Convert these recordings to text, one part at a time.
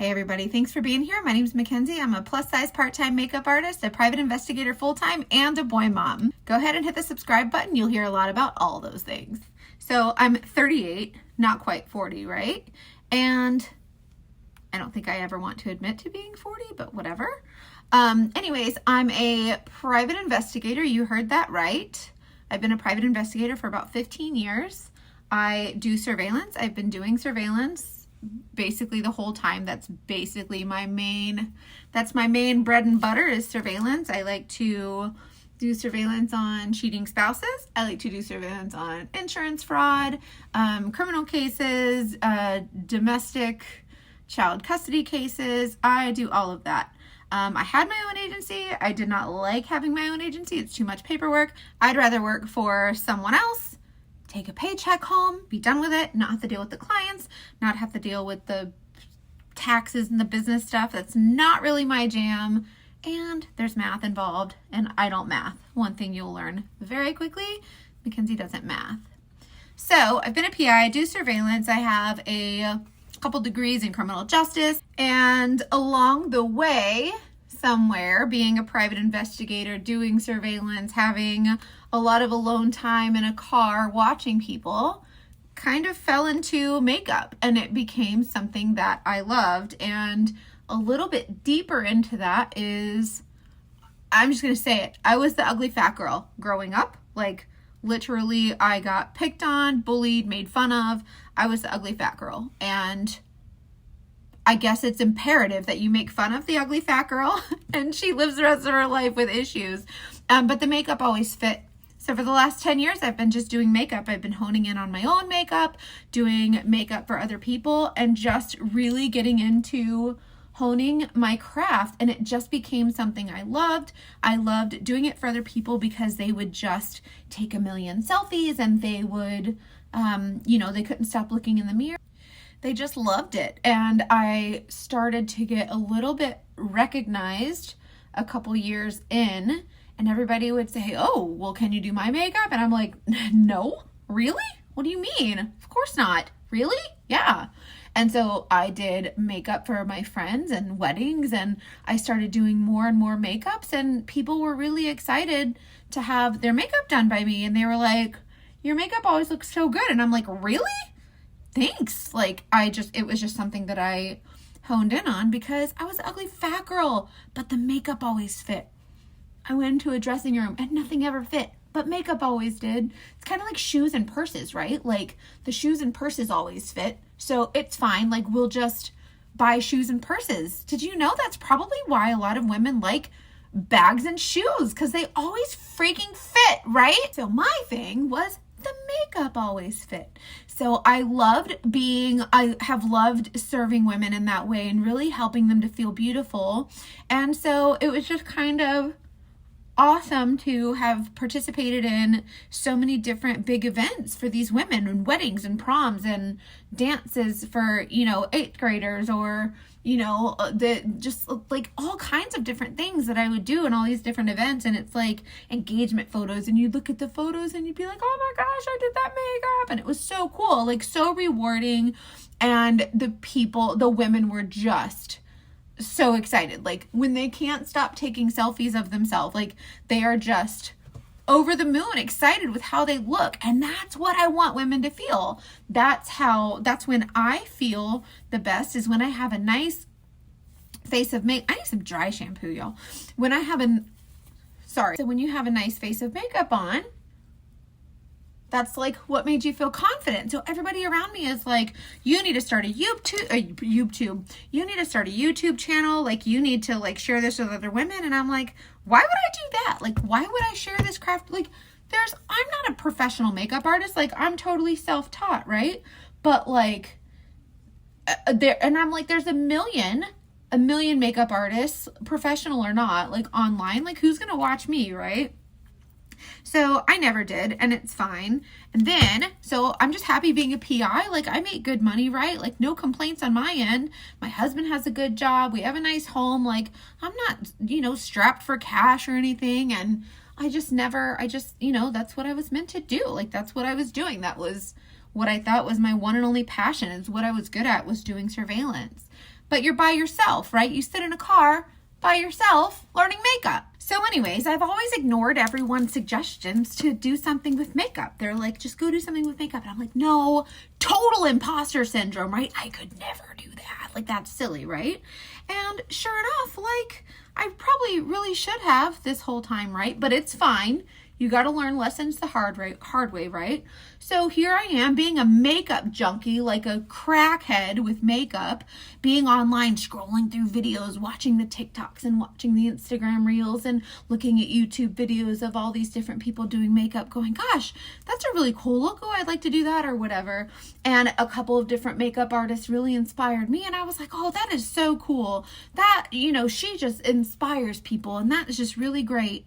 Hey everybody, thanks for being here. My name is Mackenzie. I'm a plus-size part-time makeup artist, a private investigator full-time, and a boy mom. Go ahead and hit the subscribe button. You'll hear a lot about all those things. So I'm 38, not quite 40, right? And I don't think I ever want to admit to being 40, but whatever. Anyways, I'm a private investigator. You heard that right. I've been a private investigator for about 15 years. I do surveillance. I've been doing surveillance basically the whole time. That's basically my main bread and butter is surveillance. I like to do surveillance on cheating spouses. I like to do surveillance on insurance fraud, criminal cases, domestic child custody cases. I do all of that. I had my own agency. I did not like having my own agency. It's too much paperwork. I'd rather work for someone else, take a paycheck home, be done with it, not have to deal with the clients, not have to deal with the taxes and the business stuff. That's not really my jam. And there's math involved, and I don't math. One thing you'll learn very quickly, Mackenzie doesn't math. So I've been a PI, I do surveillance. I have a couple degrees in criminal justice, and along the way, somewhere, being a private investigator, doing surveillance, having a lot of alone time in a car watching people, kind of fell into makeup, and it became something that I loved. And a little bit deeper into that is, I'm just gonna say it, I was the ugly fat girl growing up. Like literally I got picked on, bullied, made fun of. I was the ugly fat girl, and I guess it's imperative that you make fun of the ugly fat girl and she lives the rest of her life with issues. But the makeup always fit. So for the last 10 years, I've been just doing makeup. I've been honing in on my own makeup, doing makeup for other people, and just really getting into honing my craft. And it just became something I loved. I loved doing it for other people because they would just take a million selfies, and they would, they couldn't stop looking in the mirror. They just loved it. And I started to get a little bit recognized a couple years in, and everybody would say, oh, well, can you do my makeup? And I'm like, no, really? What do you mean? Of course not. Really? Yeah. And so I did makeup for my friends and weddings, and I started doing more and more makeups, and people were really excited to have their makeup done by me. And they were like, your makeup always looks so good. And I'm like, really? Thanks. Like, it was just something that I honed in on because I was an ugly fat girl, but the makeup always fit. I went into a dressing room and nothing ever fit, but makeup always did. It's kind of like shoes and purses, right? Like the shoes and purses always fit. So it's fine. Like we'll just buy shoes and purses. Did you know that's probably why a lot of women like bags and shoes? Because they always freaking fit, right? So my thing was the makeup always fit. So I have loved serving women in that way and really helping them to feel beautiful. And so it was just kind of awesome to have participated in so many different big events for these women, and weddings and proms and dances for, 8th graders, or, just like all kinds of different things that I would do in all these different events. And it's like engagement photos, and you'd look at the photos and you'd be like, oh my gosh, I did that makeup. And it was so cool, like so rewarding. And the women were just so excited. Like when they can't stop taking selfies of themselves, like they are just over the moon excited with how they look. And that's what I want women to feel. That's when I feel the best, is when I have a nice face of makeup. I need some dry shampoo, y'all. So when you have a nice face of makeup on, that's like what made you feel confident. So everybody around me is like, you need to start a YouTube. You need to start a YouTube channel. Like you need to like share this with other women. And I'm like, why would I do that? Like, why would I share this craft? Like I'm not a professional makeup artist. Like I'm totally self-taught, right? But like I'm like, there's a million makeup artists, professional or not, like online. Like who's going to watch me, right? So I never did, and it's fine. And then, so I'm just happy being a PI. Like I make good money, right? Like no complaints on my end. My husband has a good job. We have a nice home. Like I'm not, strapped for cash or anything. And that's what I was meant to do. Like that's what I was doing. That was what I thought was my one and only passion, is what I was good at, was doing surveillance. but you're by yourself, right? You sit in a car by yourself learning makeup. So anyways, I've always ignored everyone's suggestions to do something with makeup. They're like, just go do something with makeup. And I'm like, no, total imposter syndrome, right? I could never do that. Like, that's silly, right? And sure enough, like, I probably really should have this whole time, right? But it's fine. You got to learn lessons the hard way, right? So here I am being a makeup junkie, like a crackhead with makeup, being online, scrolling through videos, watching the TikToks and watching the Instagram reels and looking at YouTube videos of all these different people doing makeup, going, gosh, that's a really cool look. Oh, I'd like to do that or whatever. And a couple of different makeup artists really inspired me. And I was like, oh, that is so cool. That, she just inspires people. And that is just really great.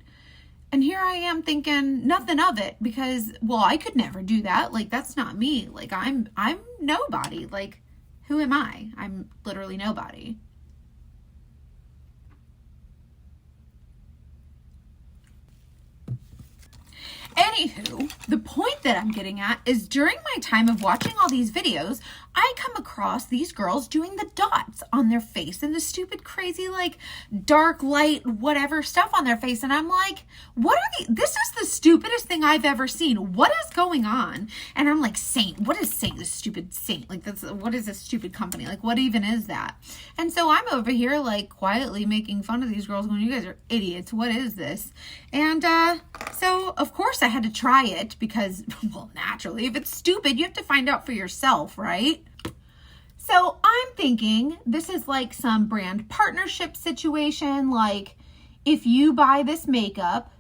And here I am thinking nothing of it because, well, I could never do that. Like, that's not me. Like, I'm nobody. Like, who am I? I'm literally nobody. Anywho, the point that I'm getting at is during my time of watching all these videos, I come across these girls doing the dots on their face and the stupid, crazy, like, dark light, whatever stuff on their face. And I'm like, what are these? This is the stupidest thing I've ever seen. What is going on? And I'm like, Saint, what is Saint? This stupid Saint. Like, what is this stupid company? Like, what even is that? And so I'm over here, like, quietly making fun of these girls going, you guys are idiots. What is this? And so, of course, I had to try it because, well, naturally, if it's stupid, you have to find out for yourself, right? So I'm thinking this is like some brand partnership situation. Like, if you buy this makeup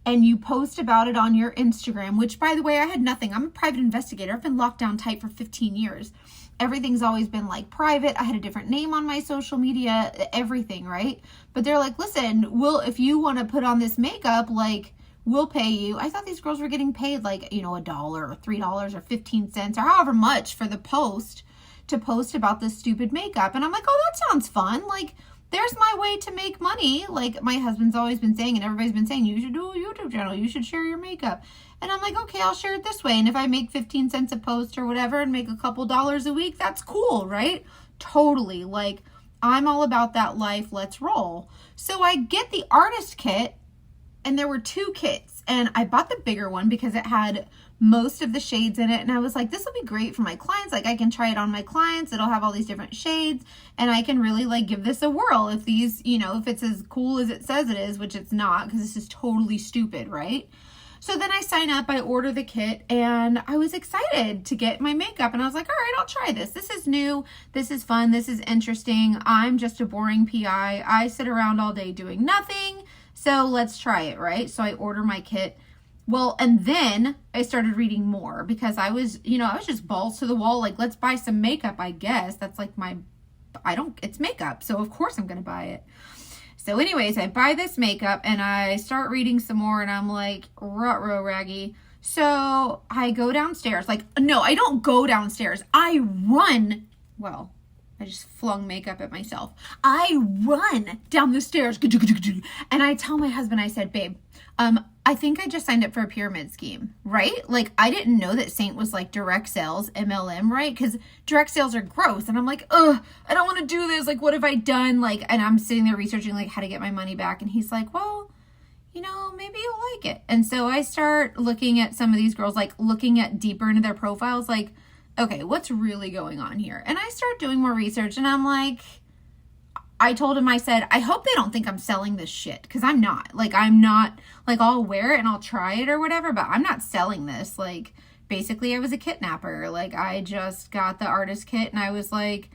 and you post about it on your Instagram, which, by the way, I had nothing. I'm a private investigator. I've been locked down tight for 15 years. Everything's always been like private. I had a different name on my social media, everything, right? But they're like, listen, if you want to put on this makeup, like, we'll pay you. I thought these girls were getting paid like, $1 or $3 or 15 cents or however much for the post to post about this stupid makeup. And I'm like, oh, that sounds fun. Like, there's my way to make money. Like, my husband's always been saying, and everybody's been saying, you should do a YouTube channel. You should share your makeup. And I'm like, okay, I'll share it this way. And if I make 15 cents a post or whatever and make a couple dollars a week, that's cool, right? Totally. Like, I'm all about that life. Let's roll. So I get the artist kit, and there were 2 kits, and I bought the bigger one because it had most of the shades in it. And I was like, this will be great for my clients. Like, I can try it on my clients. It'll have all these different shades, and I can really, like, give this a whirl if these, if it's as cool as it says it is, which it's not, because this is totally stupid, right? So then I sign up, I order the kit, and I was excited to get my makeup. And I was like, all right, I'll try this. This is new. This is fun. This is interesting. I'm just a boring PI. I sit around all day doing nothing. So let's try it, right? So I order my kit. Well, and then I started reading more because I was just balls to the wall. Like, let's buy some makeup, I guess. That's like it's makeup. So of course I'm going to buy it. So anyways, I buy this makeup and I start reading some more and I'm like, ruh-roh, raggy. So I go downstairs. Like, no, I don't go downstairs. I run. Well, I just flung makeup at myself. I run down the stairs and I tell my husband, I said, babe, I think I just signed up for a pyramid scheme, right? Like, I didn't know that Saint was like direct sales, MLM, right? Because direct sales are gross. And I'm like, ugh, I don't want to do this. Like, what have I done? Like, and I'm sitting there researching like how to get my money back. And he's like, well, maybe you'll like it. And so I start looking at some of these girls, like looking at deeper into their profiles, like, okay, what's really going on here? And I start doing more research and I'm like, I told him, I said, I hope they don't think I'm selling this shit, because I'm not. Like, I'm not, like, I'll wear it and I'll try it or whatever, but I'm not selling this. Like, basically, I was a kidnapper. Like, I just got the artist kit and I was like,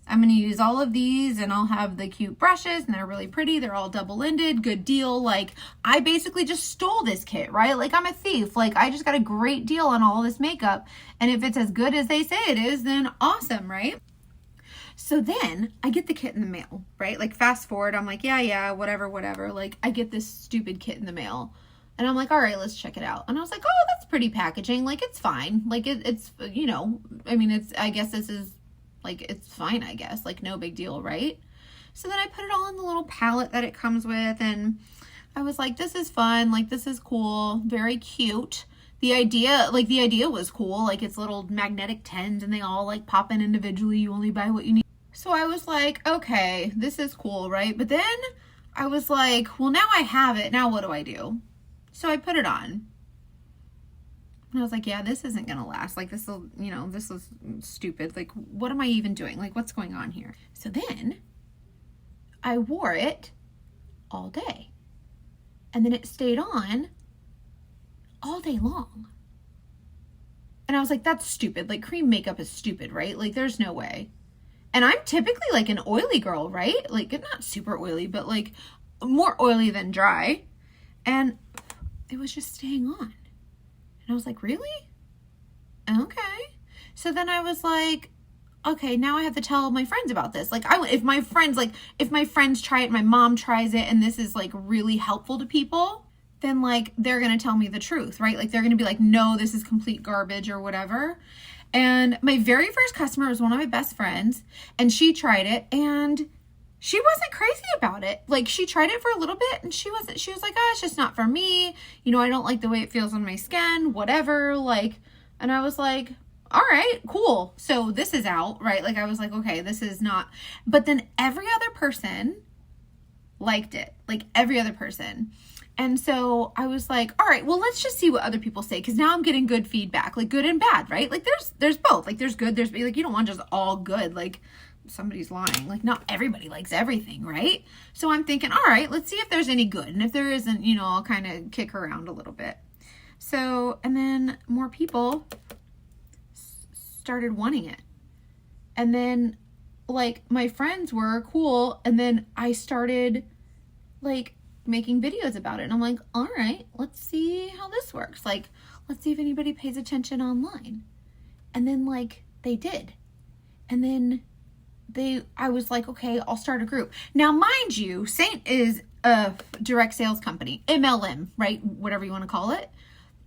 I'm going to use all of these and I'll have the cute brushes and they're really pretty. They're all double-ended, good deal. Like, I basically just stole this kit, right? Like, I'm a thief. Like, I just got a great deal on all this makeup. And if it's as good as they say it is, then awesome, right? So then I get the kit in the mail, right? Like, fast forward, I'm like, yeah, whatever. Like, I get this stupid kit in the mail and I'm like, all right, let's check it out. And I was like, oh, that's pretty packaging. Like, it's fine. Like, it's, I guess this is like, it's fine, I guess, like, no big deal, right? So then I put it all in the little palette that it comes with. And I was like, this is fun. Like, this is cool. Very cute. The idea was cool. Like, it's little magnetic tins and they all like pop in individually. You only buy what you need. So I was like, okay, this is cool, right? But then I was like, well, now I have it. Now what do I do? So I put it on. And I was like, yeah, this isn't going to last. Like, this will, this is stupid. Like, what am I even doing? Like, what's going on here? So then I wore it all day. And then it stayed on all day long. And I was like, that's stupid. Like, cream makeup is stupid, right? Like, there's no way. And I'm typically like an oily girl, right? Like, not super oily, but like more oily than dry. And it was just staying on. And I was like, really? Okay. So then I was like, okay, now I have to tell my friends about this. Like, if my friends try it, my mom tries it, and this is like really helpful to people, then like they're going to tell me the truth, right? Like, they're going to be like, no, this is complete garbage or whatever. And my very first customer was one of my best friends, and she tried it, and she wasn't crazy about it. Like, she tried it for a little bit, and she was like, oh, it's just not for me. I don't like the way it feels on my skin, whatever. Like, and I was like, all right, cool. So this is out, right? Like, I was like, okay, this is not, but then every other person liked it, like every other person. And so I was like, all right, well, let's just see what other people say. Cause now I'm getting good feedback, like good and bad, right? Like there's both, like there's good, there's like, you don't want just all good. Like, somebody's lying. Like, not everybody likes everything, right? So I'm thinking, all right, let's see if there's any good. And if there isn't, I'll kind of kick around a little bit. So, and then more people started wanting it. And then like my friends were cool. And then I started like making videos about it. And I'm like, all right, let's see how this works. Like, let's see if anybody pays attention online. And then like they did. And then I was like, okay, I'll start a group. Now, mind you, Saint is a direct sales company, MLM, right? Whatever you want to call it.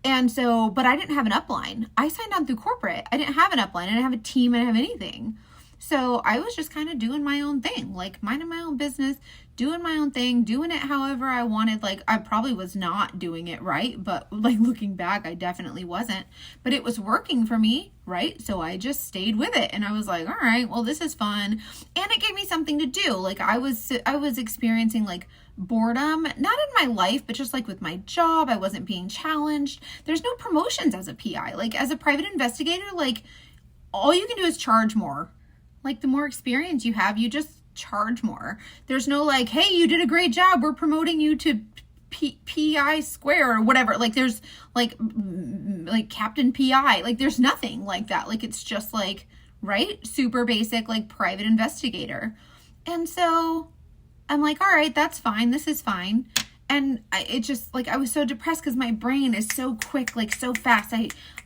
And so, but I didn't have an upline. I signed on through corporate. I didn't have an upline. I didn't have a team. I didn't have anything. So I was just kind of doing my own thing, like minding my own business, doing my own thing, doing it however I wanted. Like, I probably was not doing it right, but like looking back, I definitely wasn't, but it was working for me, right? So I just stayed with it, and I was like, all right, well, this is fun. And it gave me something to do. Like, I was experiencing like boredom, not in my life, but just like with my job. I wasn't being challenged. There's no promotions as a PI. Like, as a private investigator, like all you can do is charge more. Like, the more experience you have, you just charge more. There's no like, hey, you did a great job, we're promoting you to PI square or whatever. Like, there's like Captain PI. Like, there's nothing like that. Like, it's just like, right, super basic, like private investigator. And so I'm like, all right, that's fine. This is fine. And it just like, I was so depressed because my brain is so quick, like so fast.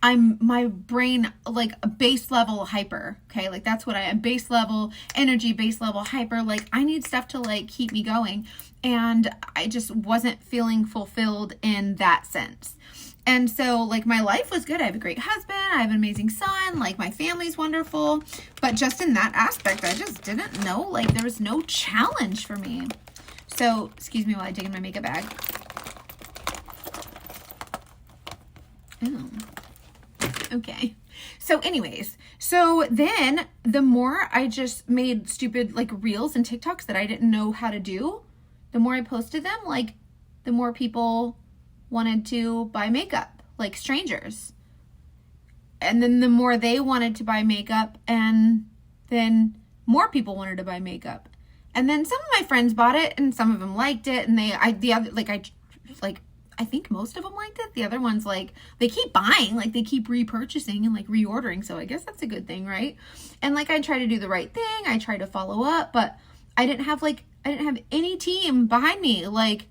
My brain, like a base level hyper. Okay. Like, that's what I am. Base level energy, base level hyper. Like, I need stuff to like keep me going. And I just wasn't feeling fulfilled in that sense. And so like, my life was good. I have a great husband. I have an amazing son. Like, my family's wonderful. But just in that aspect, I just didn't know, like, there was no challenge for me. So, excuse me while I dig in my makeup bag. Oh, okay. So anyways, so then the more I just made stupid like reels and TikToks that I didn't know how to do, the more I posted them, like the more people wanted to buy makeup, like strangers. And then the more they wanted to buy makeup, and then more people wanted to buy makeup. And then some of my friends bought it, and some of them liked it, and I think most of them liked it. The other ones, like, they keep buying, like they keep repurchasing and like reordering. So I guess that's a good thing, right? And like, I try to do the right thing. I try to follow up, but I didn't have any team behind me. Like,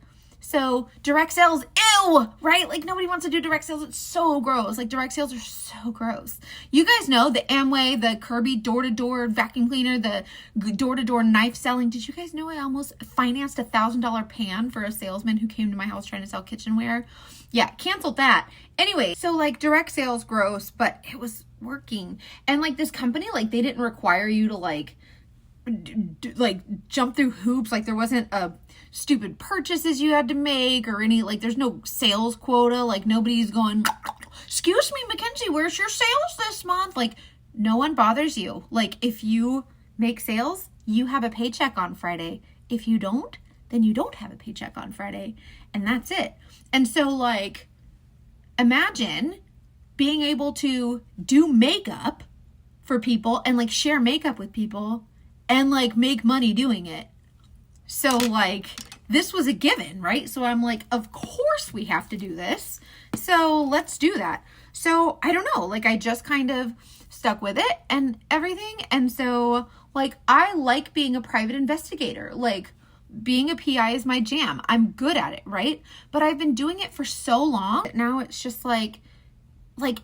so direct sales, ew, right? Like, nobody wants to do direct sales. It's so gross. Like, direct sales are so gross. You guys know the Amway, the Kirby door-to-door vacuum cleaner, the door-to-door knife selling. Did you guys know I almost financed a $1,000 pan for a salesman who came to my house trying to sell kitchenware? Yeah, canceled that. Anyway, so like, direct sales, gross, but it was working. And like, this company, like, they didn't require you to like jump through hoops. Like, there wasn't a stupid purchases you had to make or any, like, there's no sales quota. Like, nobody's going, excuse me, Mackenzie, where's your sales this month? Like, no one bothers you. Like, if you make sales, you have a paycheck on Friday. If you don't, then you don't have a paycheck on Friday. And that's it. And so like, imagine being able to do makeup for people and like share makeup with people and like make money doing it. So like, this was a given, right? So I'm like, of course we have to do this. So let's do that. So I don't know, like I just kind of stuck with it and everything. And so like, I like being a private investigator. Like being a PI is my jam. I'm good at it, right? But I've been doing it for so long. Now it's just like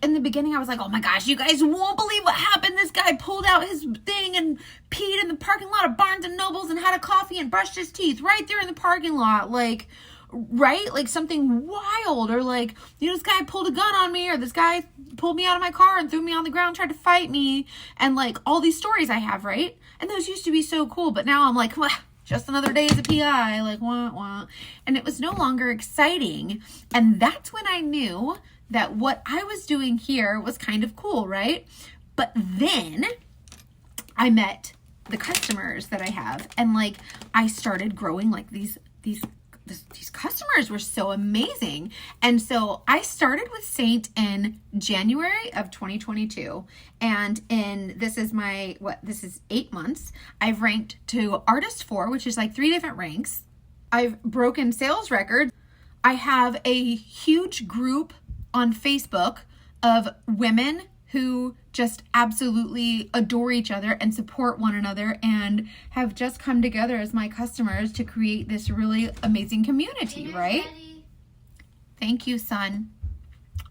in the beginning, I was like, oh my gosh, you guys won't believe what happened. This guy pulled out his thing and peed in the parking lot of Barnes and Nobles and had a coffee and brushed his teeth right there in the parking lot. Like, right? Like something wild. Or like, this guy pulled a gun on me, or this guy pulled me out of my car and threw me on the ground, tried to fight me. And like all these stories I have, right? And those used to be so cool. But now I'm like, well, just another day as a PI, like, wah, wah. And it was no longer exciting. And that's when I knew that what I was doing here was kind of cool, right? But then I met the customers that I have, and like I started growing. Like these customers were so amazing. And so I started with Saint in January of 2022. And this is 8 months. I've ranked to Artist 4, which is like 3 different ranks. I've broken sales records. I have a huge group on Facebook of women who just absolutely adore each other and support one another and have just come together as my customers to create this really amazing community, right? Ready. Thank you, son.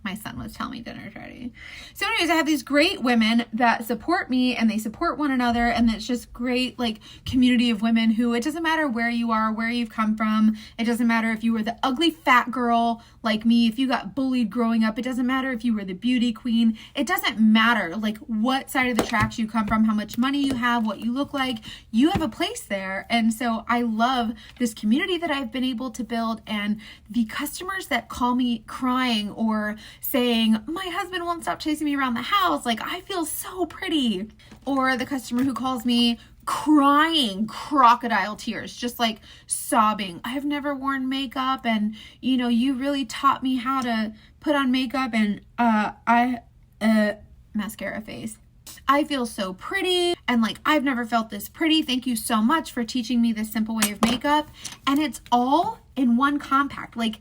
My son was telling me dinner's ready. So anyways, I have these great women that support me and they support one another, and it's just great like community of women who, it doesn't matter where you are, where you've come from. It doesn't matter if you were the ugly fat girl like me, if you got bullied growing up. It doesn't matter if you were the beauty queen. It doesn't matter like what side of the tracks you come from, how much money you have, what you look like. You have a place there. And so I love this community that I've been able to build, and the customers that call me crying or saying, my husband won't stop chasing me around the house, like I feel so pretty. Or the customer who calls me crying crocodile tears, just like sobbing, I've never worn makeup, and you really taught me how to put on makeup, and mascara face, I feel so pretty, and like I've never felt this pretty. Thank you so much for teaching me this simple way of makeup. And it's all in one compact. Like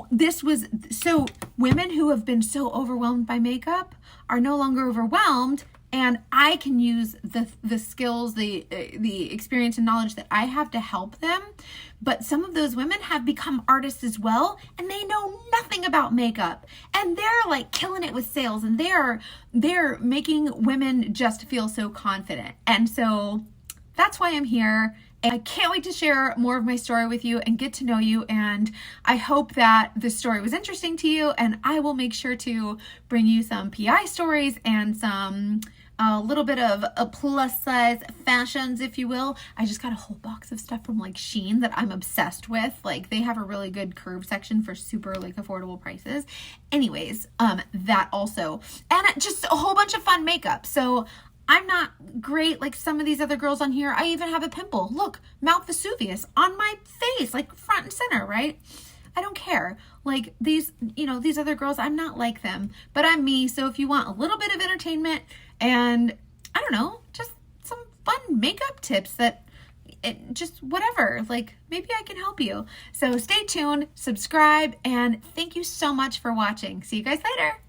this was, so women who have been so overwhelmed by makeup are no longer overwhelmed, and I can use the skills, the experience and knowledge that I have to help them. But some of those women have become artists as well, and they know nothing about makeup, and they're like killing it with sales, and they're making women just feel so confident. And so that's why I'm here. I can't wait to share more of my story with you and get to know you. And I hope that this story was interesting to you, and I will make sure to bring you some PI stories and some a little bit of a plus size fashions, if you will. I just got a whole box of stuff from like Shein that I'm obsessed with. Like they have a really good curve section for super like affordable prices. Anyways, that also, and just a whole bunch of fun makeup. So I'm not great like some of these other girls on here. I even have a pimple. Look, Mount Vesuvius on my face, like front and center, right? I don't care. Like these, these other girls, I'm not like them, but I'm me. So if you want a little bit of entertainment and I don't know, just some fun makeup tips just whatever, like maybe I can help you. So stay tuned, subscribe, and thank you so much for watching. See you guys later.